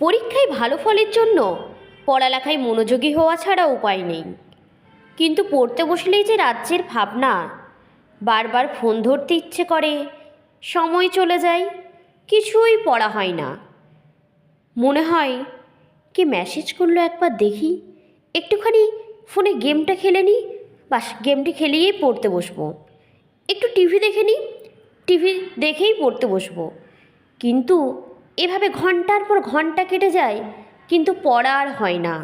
পরীক্ষায় ভালো ফলের জন্য পড়ালেখায় মনোযোগী হওয়া ছাড়া উপায় নেই। কিন্তু পড়তে বসলেই যে রাজ্যের ভাবনা, বারবার ফোন ধরতে ইচ্ছে করে, সময় চলে যায়, কিছুই পড়া হয় না। মনে হয় কি মেসেজ করলো একবার দেখি, একটুখানি ফোনে গেমটা খেলে নিই, বাস গেমটি খেলিয়েই পড়তে বসবো। একটু টিভি দেখে নিই, টিভি দেখেই পড়তে বসবো। কিন্তু এভাবে ঘন্টার পর ঘন্টা কেটে যায়, কিন্তু পড়া আর হয় না।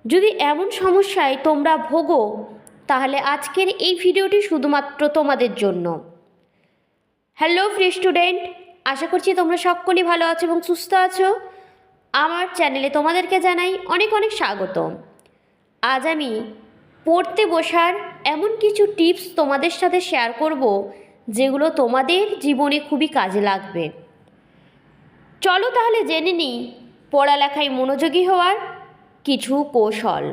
যদি এমন সমস্যায় তোমরা ভোগো, তাহলে আজকের এই ভিডিওটি শুধুমাত্র তোমাদের জন্য। হ্যালো প্রিয় স্টুডেন্ট, আশা করছি তোমরা সকলেই ভালো আছো এবং সুস্থ আছো। আমার চ্যানেলে তোমাদেরকে জানাই অনেক অনেক স্বাগত। আজ আমি পড়তে বসার এমন কিছু টিপস তোমাদের সাথে শেয়ার করব, যেগুলো তোমাদের জীবনে খুবই কাজে লাগবে। চলো তাহলে জেনে নিই পড়ালেখায় মনোযোগী হওয়ার কিছু কৌশল।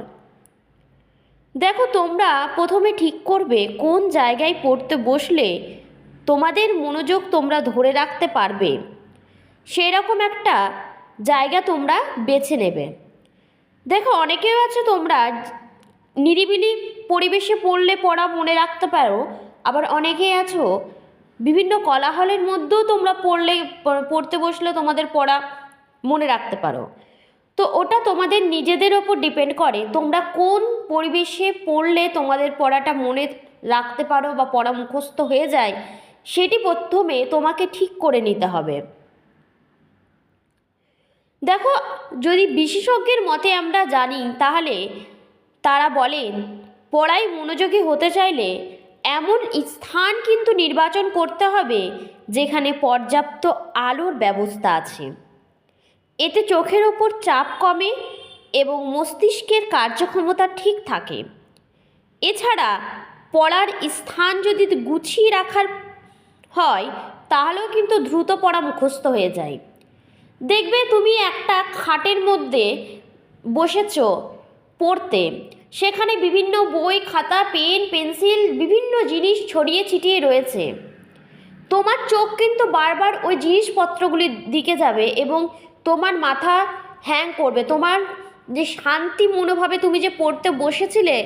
দেখো, তোমরা প্রথমে ঠিক করবে কোন জায়গায় পড়তে বসলে তোমাদের মনোযোগ তোমরা ধরে রাখতে পারবে, সেরকম একটা জায়গা তোমরা বেছে নেবে। দেখো, অনেকেও আছে তোমরা নিরিবিলি পরিবেশে পড়লে পড়া মনে রাখতে পারো, আবার অনেকেই আছো বিভিন্ন কোলাহলের মধ্যেও তোমরা পড়তে বসলে তোমাদের পড়া মনে রাখতে পারো। তো ওটা তোমাদের নিজেদের ওপর ডিপেন্ড করে, তোমরা কোন পরিবেশে পড়লে তোমাদের পড়াটা মনে রাখতে পারো বা পড়া মুখস্থ হয়ে যায়, সেটি প্রথমে তোমাকে ঠিক করে নিতে হবে। দেখো, যদি বিশেষজ্ঞের মতে আমরা জানি, তাহলে তারা বলেন পড়ায় মনোযোগী হতে চাইলে এমন স্থান কিন্তু নির্বাচন করতে হবে যেখানে পর্যাপ্ত আলোর ব্যবস্থা আছে। এতে চোখের ওপর চাপ কমে এবং মস্তিষ্কের কার্যক্ষমতা ঠিক থাকে। এছাড়া পড়ার স্থান যদি গুছিয়ে রাখার হয়, তাহলেও কিন্তু দ্রুত পড়া মুখস্থ হয়ে যায়। দেখবে তুমি একটা খাটের মধ্যে বসেছ পড়তে, সেখানে বিভিন্ন বই, খাতা, পেন, পেন্সিল, বিভিন্ন জিনিস ছড়িয়ে ছিটিয়ে রয়েছে। তোমার চোখ কিন্তু বারবার ওই জিনিসপত্রগুলির দিকে যাবে এবং তোমার মাথা হ্যাং করবে। তোমার যে শান্তি মনোভাবে তুমি যে পড়তে বসেছিলে,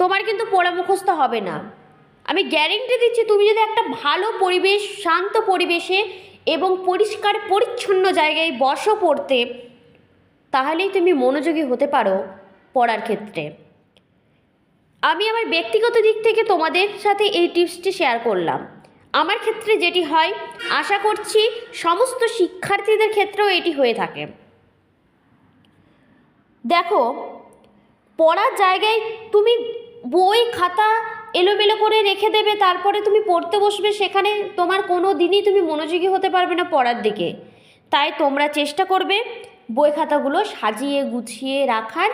তোমার কিন্তু পড়া মুখস্থ হবে না। আমি গ্যারেন্টি দিচ্ছি, তুমি যদি একটা ভালো পরিবেশ, শান্ত পরিবেশে এবং পরিষ্কার পরিচ্ছন্ন জায়গায় বসো পড়তে, তাহলেই তুমি মনোযোগী হতে পারো পড়ার ক্ষেত্রে। আমি আমার ব্যক্তিগত দিক থেকে তোমাদের সাথে এই টিপসটি শেয়ার করলাম। আমার ক্ষেত্রে যেটি হয়, আশা করছি সমস্ত শিক্ষার্থীদের ক্ষেত্রেও এটি হয়ে থাকে। দেখো, পড়ার জায়গায় তুমি বই খাতা এলোমেলো করে রেখে দেবে, তারপরে তুমি পড়তে বসবে, সেখানে তোমার কোনো দিনই তুমি মনোযোগী হতে পারবে না পড়ার দিকে। তাই তোমরা চেষ্টা করবে বই খাতাগুলো সাজিয়ে গুছিয়ে রাখার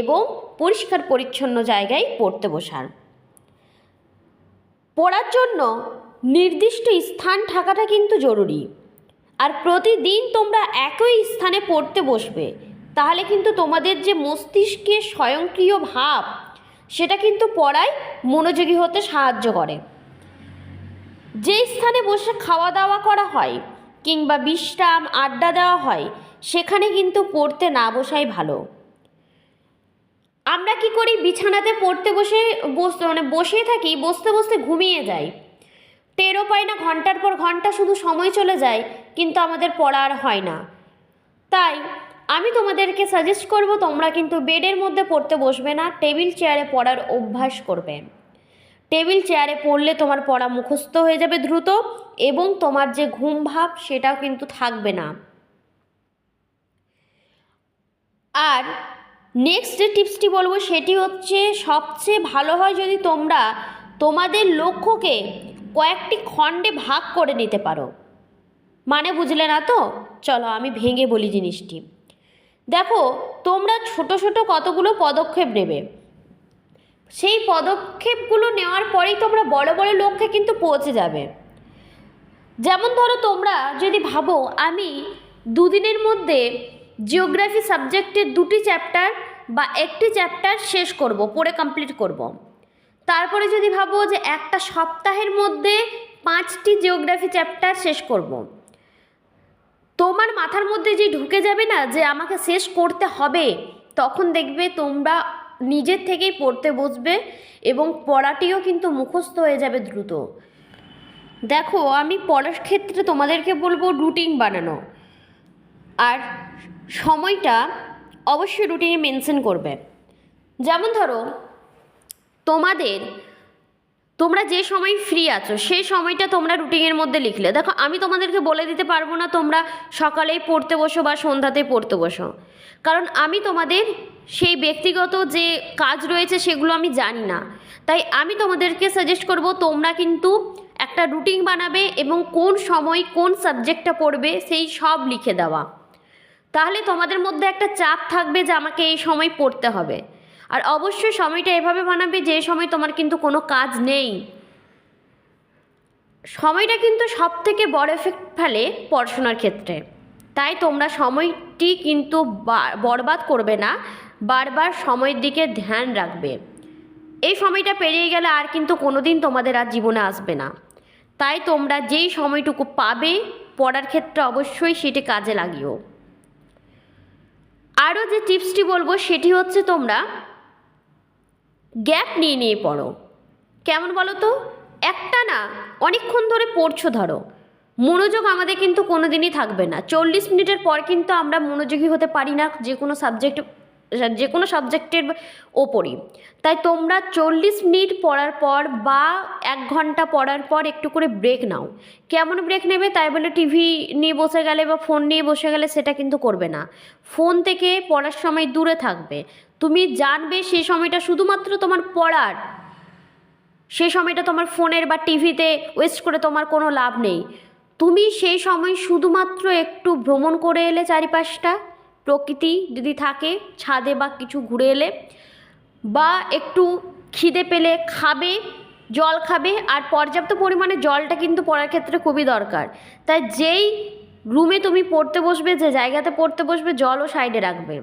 এবং পরিষ্কার পরিচ্ছন্ন জায়গায় পড়তে বসার। পড়ার জন্য নির্দিষ্ট স্থান থাকাটা কিন্তু জরুরি। আর প্রতিদিন তোমরা একই স্থানে পড়তে বসবে, তাহলে কিন্তু তোমাদের যে মস্তিষ্কের স্বয়ংক্রিয় ভাব, সেটা কিন্তু পড়ায় মনোযোগী হতে সাহায্য করে। যে স্থানে বসে খাওয়া দাওয়া করা হয় কিংবা বিশ্রাম আড্ডা দেওয়া হয়, সেখানে কিন্তু পড়তে না বসাই ভালো। আমরা কি করি, বিছানাতে পড়তে বসে থাকি, বসতে বসতে ঘুমিয়ে যাই, টেরও পাই না, ঘন্টার পর ঘন্টা শুধু সময় চলে যায়, কিন্তু আমাদের পড়া আর হয় না। তাই আমি তোমাদেরকে সাজেস্ট করব, তোমরা কিন্তু বেডের মধ্যে পড়তে বসবে না, টেবিল চেয়ারে পড়ার অভ্যাস করবে। টেবিল চেয়ারে পড়লে তোমার পড়া মুখস্থ হয়ে যাবে দ্রুত, এবং তোমার যে ঘুম ভাব সেটাও কিন্তু থাকবে না। আর নেক্সট যে টিপসটি বলবো, সেটি হচ্ছে সবচেয়ে ভালো হয় যদি তোমরা তোমাদের লক্ষ্যকে কয়েকটি খণ্ডে ভাগ করে নিতে পারো। মানে বুঝলে না তো? চলো আমি ভেঙে বলি জিনিসটি। দেখো, তোমরা ছোট ছোট কতগুলো পদক্ষেপ নেবে, সেই পদক্ষেপগুলো নেওয়ার পরেই তোমরা বড় বড় লক্ষ্যে কিন্তু পৌঁছে যাবে। যেমন ধরো, তোমরা যদি ভাবো আমি দুদিনের মধ্যে জিওগ্রাফি সাবজেক্টের 2টি চ্যাপ্টার বা 1টি চ্যাপ্টার শেষ করব, পড়ে কমপ্লিট করব। তারপরে যদি ভাবো যে একটা সপ্তাহের মধ্যে 5টি জিওগ্রাফি চ্যাপ্টার শেষ করব, তোমার মাথার মধ্যে যে ঢুকে যাবে না যে আমাকে শেষ করতে হবে, তখন দেখবে তোমরা নিজের থেকেই পড়তে বসবে এবং পড়াটিও কিন্তু মুখস্থ হয়ে যাবে দ্রুত। দেখো, আমি পড়ার ক্ষেত্রে তোমাদেরকে বলবো রুটিন বানানো, আর সময়টা অবশ্যই রুটিনে মেনশন করবে। যেমন ধরো, তোমরা যে সময় ফ্রি আছো সেই সময়টা তোমরা রুটিনের মধ্যে লিখলে। দেখো, আমি তোমাদেরকে বলে দিতে পারবো না তোমরা সকালেই পড়তে বসো বা সন্ধ্যাতেই পড়তে বসো, কারণ আমি তোমাদের সেই ব্যক্তিগত যে কাজ রয়েছে সেগুলো আমি জানি না। তাই আমি তোমাদেরকে সাজেস্ট করব তোমরা কিন্তু একটা রুটিন বানাবে এবং কোন সময় কোন সাবজেক্টটা পড়বে সেই সব লিখে দেওয়া। তাহলে তোমাদের মধ্যে একটা চাপ থাকবে যে আমাকে এই সময় পড়তে হবে। আর অবশ্যই সময়টা এভাবে বানাবে যে সময় তোমার কিন্তু কোনো কাজ নেই। সময়টা কিন্তু সব থেকে বড় এফেক্ট ফেলে পড়াশোনার ক্ষেত্রে। তাই তোমরা সময়টি কিন্তু বরবাদ করবে না, বারবার সময়ের দিকে ধ্যান রাখবে। এই সময়টা পেরিয়ে গেলে আর কিন্তু কোনো দিন তোমাদের আর জীবনে আসবে না। তাই তোমরা যেই সময়টুকু পাবে পড়ার ক্ষেত্রে অবশ্যই সেটি কাজে লাগিও। আরও যে টিপসটি বলবো সেটি হচ্ছে তোমরা গ্যাপ নিয়ে নিয়ে পড়ো। কেমন বলো তো? একটা না অনেকক্ষণ ধরে পড়ছো, ধরো মনোযোগ আমাদের কিন্তু কোনো দিনই থাকবে না। 40 মিনিটের পর কিন্তু আমরা মনোযোগী হতে পারি না যে কোনো সাবজেক্টের ওপরই। তাই তোমরা 40 মিনিট পড়ার পর বা 1 ঘন্টা পড়ার পর একটু করে ব্রেক নাও। কেমন ব্রেক নেবে? তাই বলে টিভি নিয়ে বসে গেলে বা ফোন নিয়ে বসে গেলে সেটা কিন্তু করবে না। ফোন থেকে পড়ার সময় দূরে থাকবে। তুমি জানবে সেই সময়টা শুধুমাত্র তোমার পড়ার, সেই সময়টা তোমার ফোনের বা টিভিতে ওয়েস্ট করে তোমার কোনো লাভ নেই। তুমি সেই সময় শুধুমাত্র একটু ভ্রমণ করে এলে, চারিপাশটা প্রকৃতি যদি থাকে ছাদে বা কিছু ঘুরে এলে, বা একটু খিদে পেলে খাবে, জল খাবে। আর পর্যাপ্ত পরিমাণে জলটা কিন্তু পড়ার ক্ষেত্রে খুবই দরকার। তাই যেই রুমে তুমি পড়তে বসবে, যে জায়গাতে পড়তে বসবে, জলও সাইডে রাখবে।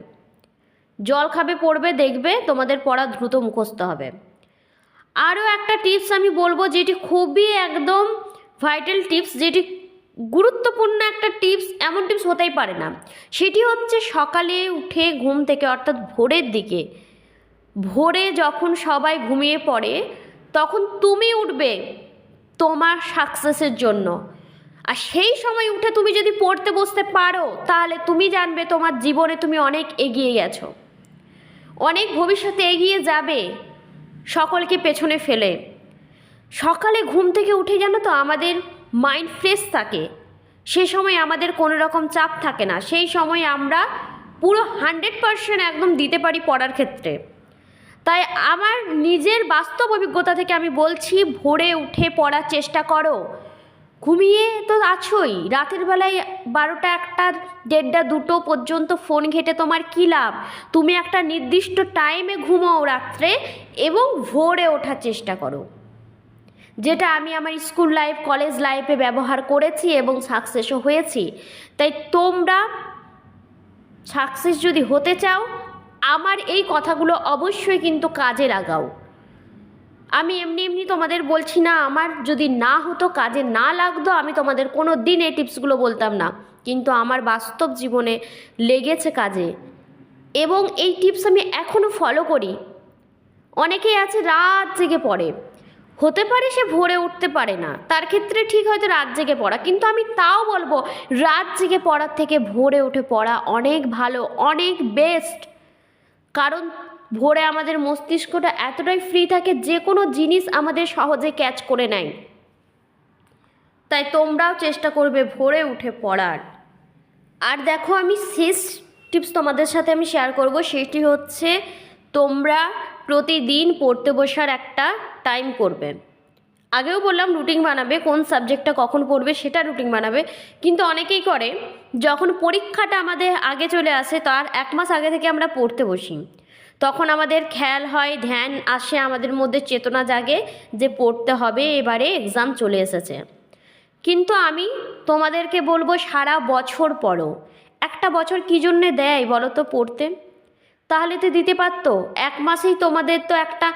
জল খাবে, পড়বে, দেখবে তোমাদের পড়া দ্রুত মুখস্থ হবে। আরও একটা টিপস আমি বলবো যেটি খুবই একদম ভাইটাল টিপস, যেটি গুরুত্বপূর্ণ একটা টিপস, এমন টিপস হতেই পারে না। সেটি হচ্ছে সকালে উঠে ঘুম থেকে, অর্থাৎ ভোরের দিকে, ভোরে যখন সবাই ঘুমিয়ে পড়ে তখন তুমি উঠবে তোমার সাকসেসের জন্য। আর সেই সময় উঠে তুমি যদি পড়তে বসতে পারো তাহলে তুমি জানবে তোমার জীবনে তুমি অনেক এগিয়ে গেছো, অনেক ভবিষ্যতে এগিয়ে যাবে সকলকে পেছনে ফেলে। সকালে ঘুম থেকে উঠে জানো তো আমাদের মাইন্ড ফ্রেশ থাকে, সে সময় আমাদের কোনো রকম চাপ থাকে না। সেই সময় আমরা পুরো 100% একদম দিতে পারি পড়ার ক্ষেত্রে। তাই আমার নিজের বাস্তব অভিজ্ঞতা থেকে আমি বলছি, ভোরে উঠে পড়ার চেষ্টা করো। ঘুমিয়ে তো আছোই, রাতের বেলায় 12টা, 1টা, 1:30, 2টো পর্যন্ত ফোন ঘেঁটে তোমার কী লাভ? তুমি একটা নির্দিষ্ট টাইমে ঘুমাও রাত্রে এবং ভোরে ওঠার চেষ্টা করো, যেটা আমি আমার স্কুল লাইফ, কলেজ লাইফে ব্যবহার করেছি এবং সাকসেসও হয়েছি। তাই তোমরা সাকসেস যদি হতে চাও, আমার এই কথাগুলো অবশ্যই কিন্তু কাজে লাগাও। আমি এমনি এমনি তোমাদের বলছি না, আমার যদি না হতো, কাজে না লাগতো, আমি তোমাদের কোনো দিন এই টিপসগুলো বলতাম না। কিন্তু আমার বাস্তব জীবনে লেগেছে কাজে, এবং এই টিপস আমি এখনও ফলো করি। অনেকেই আছে রাত জেগে পড়ে, হতে পারে সে ভোরে উঠতে পারে না, তার ক্ষেত্রে ঠিক হয়তো রাত জেগে পড়া, কিন্তু আমি তাও বলবো রাত জেগে পড়ার থেকে ভোরে উঠে পড়া অনেক ভালো, অনেক বেস্ট। কারণ ভোরে আমাদের মস্তিষ্কটা এতটাই ফ্রি থাকে, যে কোনো জিনিস আমাদের সহজে ক্যাচ করে নেয়। তাই তোমরাও চেষ্টা করবে ভোরে উঠে পড়ার। আর দেখো, আমি শেষ টিপস তোমাদের সাথে আমি শেয়ার করব, সেটি হচ্ছে তোমরা প্রতিদিন পড়তে বসার একটা টাইম করবে। আগেও বললাম রুটিন বানাবে, কোন সাবজেক্টটা কখন পড়বে সেটা রুটিন বানাবে। কিন্তু অনেকেই করে, যখন পরীক্ষাটা আমাদের আগে চলে আসে তার 1 মাস আগে থেকে আমরা পড়তে বসি, তখন আমাদের খেয়াল হয়, ধ্যান আসে, আমাদের মধ্যে চেতনা জাগে যে পড়তে হবে, এবারে এক্সাম চলে এসেছে। কিন্তু আমি তোমাদেরকে বলবো সারা বছর পড়ো। একটা বছর কী জন্যে দেয় বলো তো পড়তে? তাহলে তো দিতে পারতো 1 মাসেই। তোমাদের তো একটা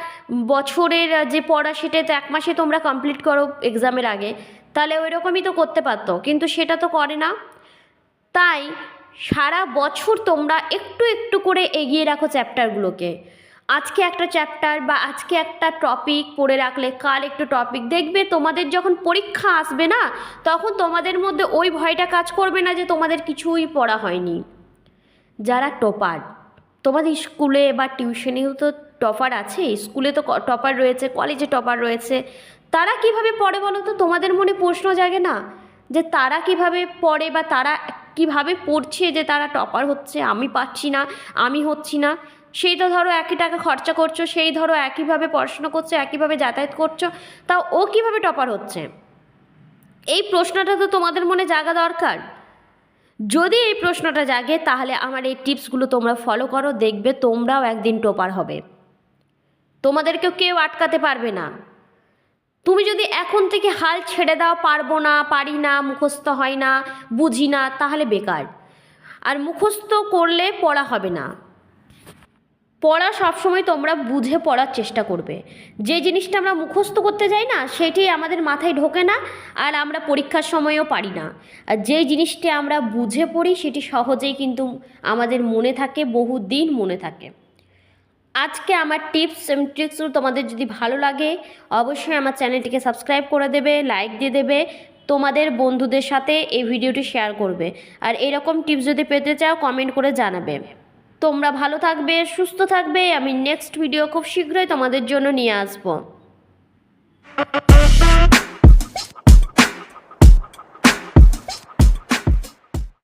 বছরের যে পড়া সেটা তো 1 মাসে তোমরা কমপ্লিট করো এক্সামের আগে, তাহলে ওই রকমই তো করতে পারতো, কিন্তু সেটা তো করে না। তাই সারা বছর তোমরা একটু একটু করে এগিয়ে রাখো চ্যাপ্টারগুলোকে। আজকে একটা চ্যাপ্টার বা আজকে একটা টপিক পড়ে রাখলে কাল একটু টপিক, দেখবে তোমাদের যখন পরীক্ষা আসবে না, তখন তোমাদের মধ্যে ওই ভয়টা কাজ করবে না যে তোমাদের কিছুই পড়া হয়নি। যারা টপার, তোমাদের স্কুলে বা টিউশনেও তো টপার আছে, স্কুলে তো টপার রয়েছে, কলেজে টপার রয়েছে, তারা কিভাবে পড়ে বলো তো? তোমাদের মনে প্রশ্ন জাগে না যে তারা কিভাবে পড়ে বা তারা কিভাবে পড়ছে যে তারা টপার হচ্ছে, আমি পাচ্ছি না, আমি হচ্ছি না? সেই তো ধরো একই টাকা খরচা করছো, সেই ধরো একইভাবে পড়াশোনা করছো, একইভাবে যাতায়াত করছো, তাও ও কিভাবে টপার হচ্ছে? এই প্রশ্নটা তো তোমাদের মনে জাগা দরকার। যদি এই প্রশ্নটা জাগে তাহলে আমার এই টিপসগুলো তোমরা ফলো করো, দেখবে তোমরাও একদিন টপার হবে, তোমাদেরকেও কেউ আটকাতে পারবে না। তুমি যদি এখন থেকে হাল ছেড়ে দাও, পারবো না, পারি না, মুখস্থ হয় না, বুঝি না, তাহলে বেকার। আর মুখস্থ করলে পড়া হবে না। পড়া সবসময় তোমরা বুঝে পড়ার চেষ্টা করবে। যে জিনিসটা আমরা মুখস্থ করতে যাই না, সেটি আমাদের মাথায় ঢোকে না, আর আমরা পরীক্ষার সময়ও পারি না। আর যে জিনিসটি আমরা বুঝে পড়ি সেটি সহজেই কিন্তু আমাদের মনে থাকে, বহুদিন মনে থাকে। আজকে আমার টিপস এবং ট্রিক্সগুলো তোমাদের যদি ভালো লাগে, অবশ্যই আমার চ্যানেলটিকে সাবস্ক্রাইব করে দেবে, লাইক দিয়ে দেবে, তোমাদের বন্ধুদের সাথে এই ভিডিওটি শেয়ার করবে। আর এরকম টিপস যদি পেতে চাও কমেন্ট করে জানাবে। তোমরা ভালো থাকবে, সুস্থ থাকবে। আমি নেক্সট ভিডিও খুব শীঘ্রই তোমাদের জন্য নিয়ে আসবো।